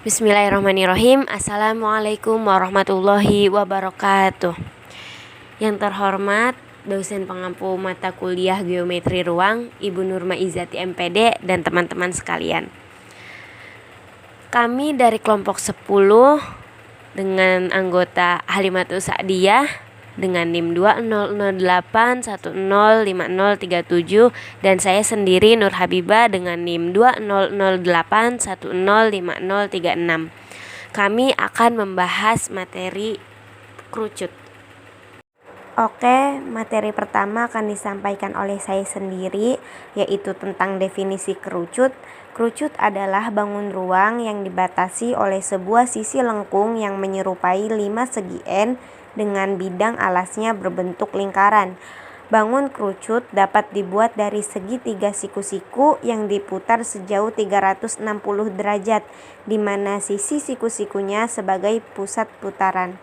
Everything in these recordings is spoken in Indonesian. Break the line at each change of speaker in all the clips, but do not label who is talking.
Bismillahirrahmanirrahim. Assalamualaikum warahmatullahi wabarakatuh. Yang terhormat dosen pengampu mata kuliah Geometri Ruang, Ibu Nurma Izati MPD dan teman-teman sekalian. Kami dari kelompok 10 dengan anggota Halimatus Sa'diyah dengan NIM 2008105037 dan saya sendiri Nur Habibah dengan NIM 2008105036. Kami akan membahas materi kerucut. Oke, materi pertama akan disampaikan oleh saya sendiri, yaitu tentang definisi kerucut. Kerucut adalah bangun ruang yang dibatasi oleh sebuah sisi lengkung yang menyerupai 5 segi N dengan bidang alasnya berbentuk lingkaran. Bangun kerucut dapat dibuat dari segitiga siku-siku yang diputar sejauh 360 derajat, di mana sisi siku-sikunya sebagai pusat putaran.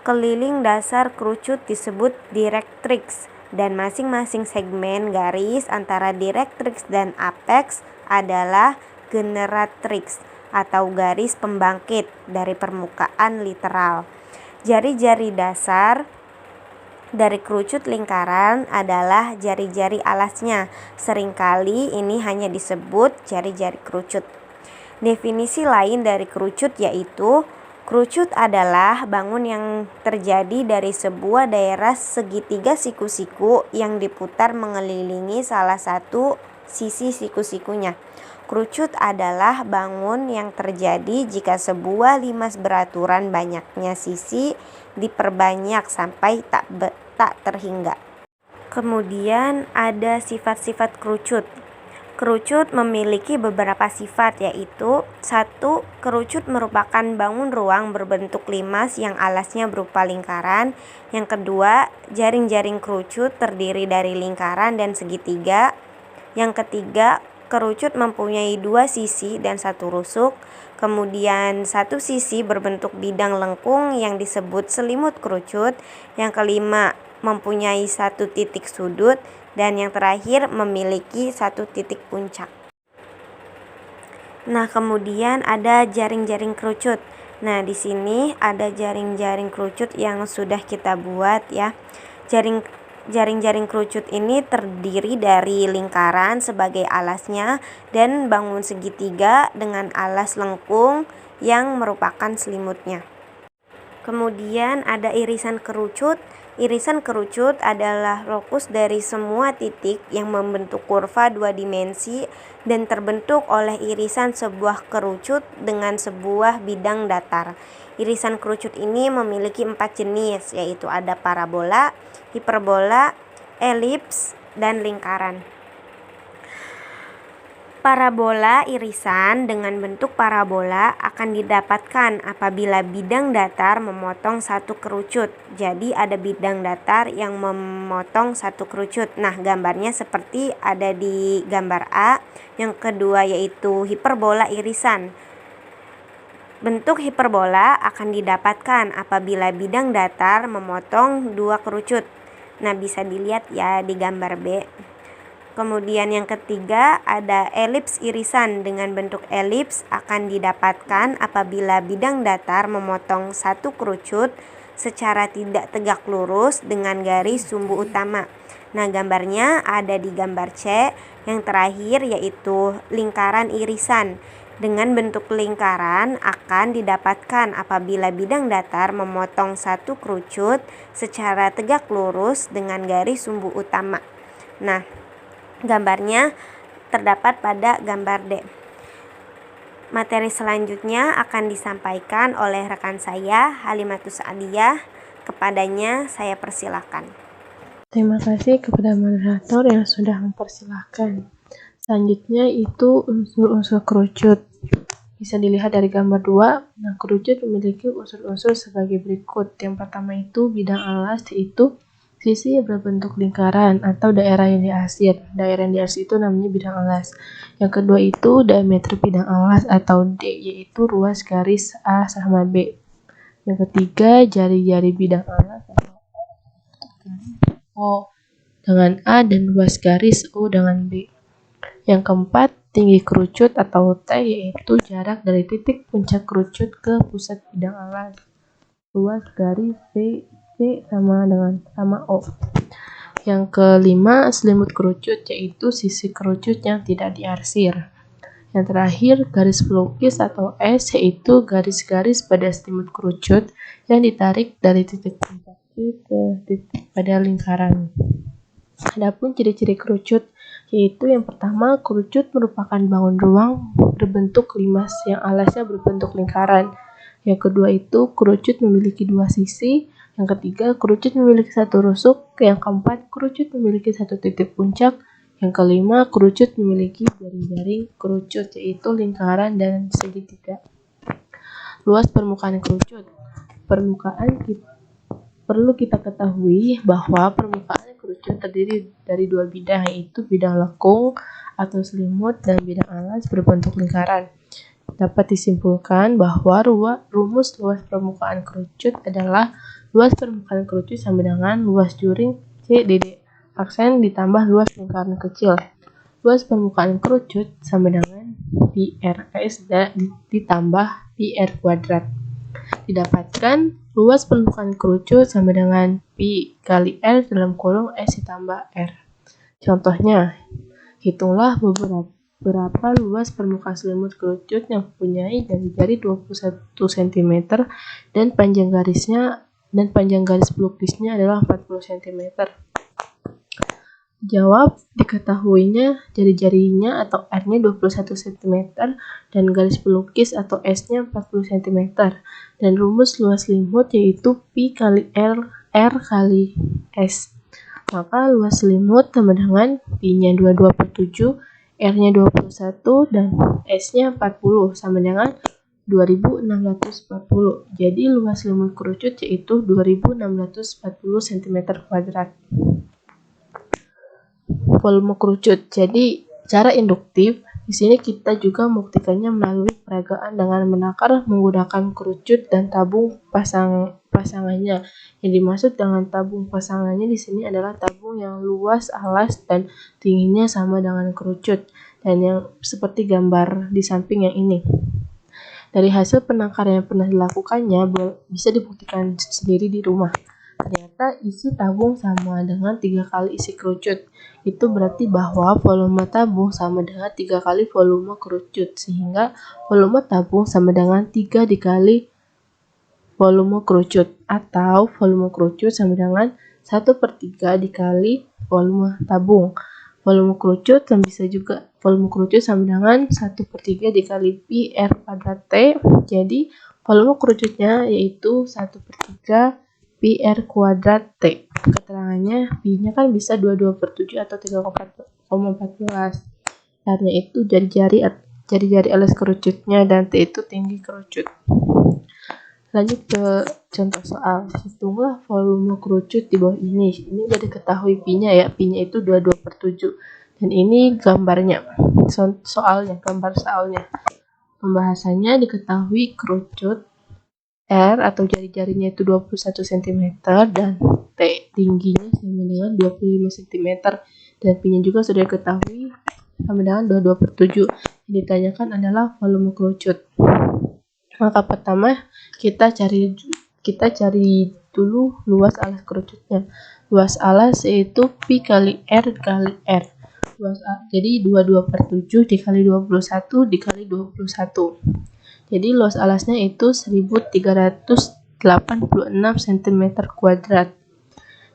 Keliling dasar kerucut disebut directrix, dan masing-masing segmen garis antara directrix dan apex adalah generatrix atau garis pembangkit dari permukaan literal. Jari-jari dasar dari kerucut lingkaran adalah jari-jari alasnya. Seringkali ini hanya disebut jari-jari kerucut. Definisi lain dari kerucut yaitu kerucut adalah bangun yang terjadi dari sebuah daerah segitiga siku-siku yang diputar mengelilingi salah satu sisi siku-sikunya. Kerucut adalah bangun yang terjadi jika sebuah limas beraturan banyaknya sisi diperbanyak sampai tak terhingga. Kemudian ada sifat-sifat kerucut. Kerucut memiliki beberapa sifat, yaitu 1. Kerucut merupakan bangun ruang berbentuk limas yang alasnya berupa lingkaran. Yang kedua, jaring-jaring kerucut terdiri dari lingkaran dan segitiga. Yang ketiga, kerucut mempunyai 2 sisi dan 1 rusuk. Kemudian 1 sisi berbentuk bidang lengkung yang disebut selimut kerucut. Yang kelima, mempunyai 1 titik sudut. Dan yang terakhir, memiliki 1 titik puncak. Nah, kemudian ada jaring-jaring kerucut. Nah, di sini ada jaring-jaring kerucut yang sudah kita buat ya. Jaring-jaring kerucut ini terdiri dari lingkaran sebagai alasnya dan bangun segitiga dengan alas lengkung yang merupakan selimutnya. Kemudian ada irisan kerucut. Irisan kerucut adalah lokus dari semua titik yang membentuk kurva 2 dimensi dan terbentuk oleh irisan sebuah kerucut dengan sebuah bidang datar. Irisan kerucut ini memiliki 4 jenis, yaitu ada parabola, hiperbola, elips, dan lingkaran. Parabola irisan dengan bentuk parabola akan didapatkan apabila bidang datar memotong 1 kerucut. Jadi ada bidang datar yang memotong 1 kerucut. Nah, gambarnya seperti ada di gambar A. Yang kedua yaitu hiperbola irisan. Bentuk hiperbola akan didapatkan apabila bidang datar memotong 2 kerucut. Nah, bisa dilihat ya di gambar B. Kemudian yang ketiga ada elips irisan. Dengan bentuk elips akan didapatkan apabila bidang datar memotong 1 kerucut secara tidak tegak lurus dengan garis sumbu utama. Nah, gambarnya ada di gambar C. Yang terakhir yaitu lingkaran irisan. Dengan bentuk lingkaran akan didapatkan apabila bidang datar memotong 1 kerucut secara tegak lurus dengan garis sumbu utama. Nah, gambarnya terdapat pada gambar D. Materi selanjutnya akan disampaikan oleh rekan saya, Halimatus Sa'diyah. Kepadanya saya persilahkan.
Terima kasih kepada moderator yang sudah mempersilahkan. Selanjutnya itu unsur-unsur kerucut. Bisa dilihat dari gambar 2. Nah, kerucut memiliki unsur-unsur sebagai berikut. Yang pertama itu bidang alas, yaitu sisi berbentuk lingkaran atau daerah yang diarsir. Daerah yang diarsir itu namanya bidang alas. Yang kedua itu diameter bidang alas atau D, yaitu ruas garis A sama B. Yang ketiga jari-jari bidang alas atau O dengan A dan ruas garis O dengan B. Yang keempat tinggi kerucut atau T yaitu jarak dari titik puncak kerucut ke pusat bidang alas. Luas garis C sama O. Yang kelima, selimut kerucut yaitu sisi kerucut yang tidak diarsir. Yang terakhir, garis pelukis atau S yaitu garis-garis pada selimut kerucut yang ditarik dari titik puncak C ke titik pada lingkaran. Adapun ciri-ciri kerucut yaitu yang pertama, kerucut merupakan bangun ruang berbentuk limas yang alasnya berbentuk lingkaran. Yang kedua itu kerucut memiliki dua sisi. Yang ketiga, kerucut memiliki satu rusuk. Yang keempat, kerucut memiliki satu titik puncak. Yang kelima, kerucut memiliki jaring-jaring kerucut yaitu lingkaran dan segitiga. Luas permukaan kerucut. Perlu kita ketahui bahwa permukaan kerucut terdiri dari dua bidang, yaitu bidang lekung atau selimut dan bidang alas berbentuk lingkaran. Dapat disimpulkan bahwa rumus luas permukaan kerucut adalah luas permukaan kerucut sama dengan luas juring CDD aksen ditambah luas lingkaran kecil. Luas permukaan kerucut sama dengan pi RS ditambah pi R kuadrat. Didapatkan luas permukaan kerucut sama dengan pi kali R dalam kurung S ditambah R. Contohnya, hitunglah berapa luas permukaan selimut kerucut yang mempunyai jari-jari 21 cm dan panjang garis pelukisnya adalah 40 cm. Jawab, diketahuinya jari-jarinya atau R-nya 21 cm dan garis pelukis atau S-nya 40 cm. Dan rumus luas selimut yaitu pi kali R kali S. Maka luas selimut sama dengan pi-nya 22/7, R-nya 21 dan S-nya 40 sama dengan 2640. Jadi luas selimut kerucut yaitu 2640 cm². Volume kerucut. Jadi cara induktif di sini kita juga membuktikannya melalui peragaan dengan menakar menggunakan kerucut dan tabung pasangannya. Yang dimaksud dengan tabung pasangannya di sini adalah tabung yang luas alas dan tingginya sama dengan kerucut, dan yang seperti gambar di samping yang ini. Dari hasil penakaran yang pernah dilakukannya bisa dibuktikan sendiri di rumah. Ternyata isi tabung sama dengan 3 kali isi kerucut. Itu berarti bahwa volume tabung sama dengan 3 kali volume kerucut, sehingga volume tabung sama dengan 3 dikali volume kerucut, atau volume kerucut sama dengan 1/3 dikali volume tabung. Volume kerucut bisa juga volume kerucut sama dengan 1/3 dikali pi R kuadrat T. Jadi volume kerucutnya yaitu 1/3 pi R kuadrat T. Keterangannya pi-nya kan bisa 22/7 atau 3,14. R-nya itu jari-jari alas kerucutnya dan T itu tinggi kerucut. Lanjut ke contoh soal. Hitunglah volume kerucut di bawah ini. Ini udah diketahui pi-nya ya. Pi-nya itu 22/7. Dan ini gambarnya. Gambar soalnya. Pembahasannya diketahui kerucut R atau jari-jarinya itu 21 cm dan T tingginya sama dengan 25 cm, dan pi-nya juga sudah diketahui sama dengan 22/7. Yang ditanyakan adalah volume kerucut. Maka pertama kita cari dulu luas alas kerucutnya. Luas alas yaitu pi kali R kali R. Jadi 22/7 dikali 21 dikali 21. Jadi luas alasnya itu 1386 cm².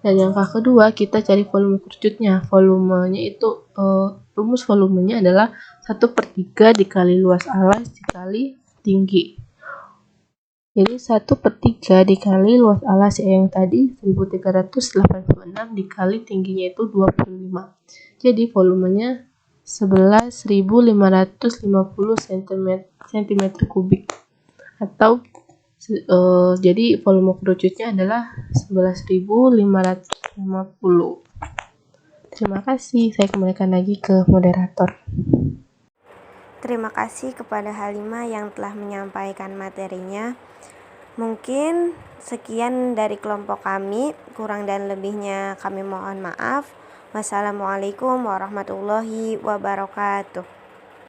Dan yang kedua kita cari volume kerucutnya. Volumenya itu rumus volumenya adalah 1/3 dikali luas alas dikali tinggi. Jadi 1/3 dikali luas alas yang tadi 1386 dikali tingginya itu 25. Jadi volumenya 11.550 cm3, atau jadi volume kerucutnya adalah 11.550. Terima kasih. Saya kembalikan lagi ke moderator.
Terima kasih kepada Halimah yang telah menyampaikan materinya. Mungkin sekian dari kelompok kami, kurang dan lebihnya kami mohon maaf. Wassalamualaikum warahmatullahi wabarakatuh.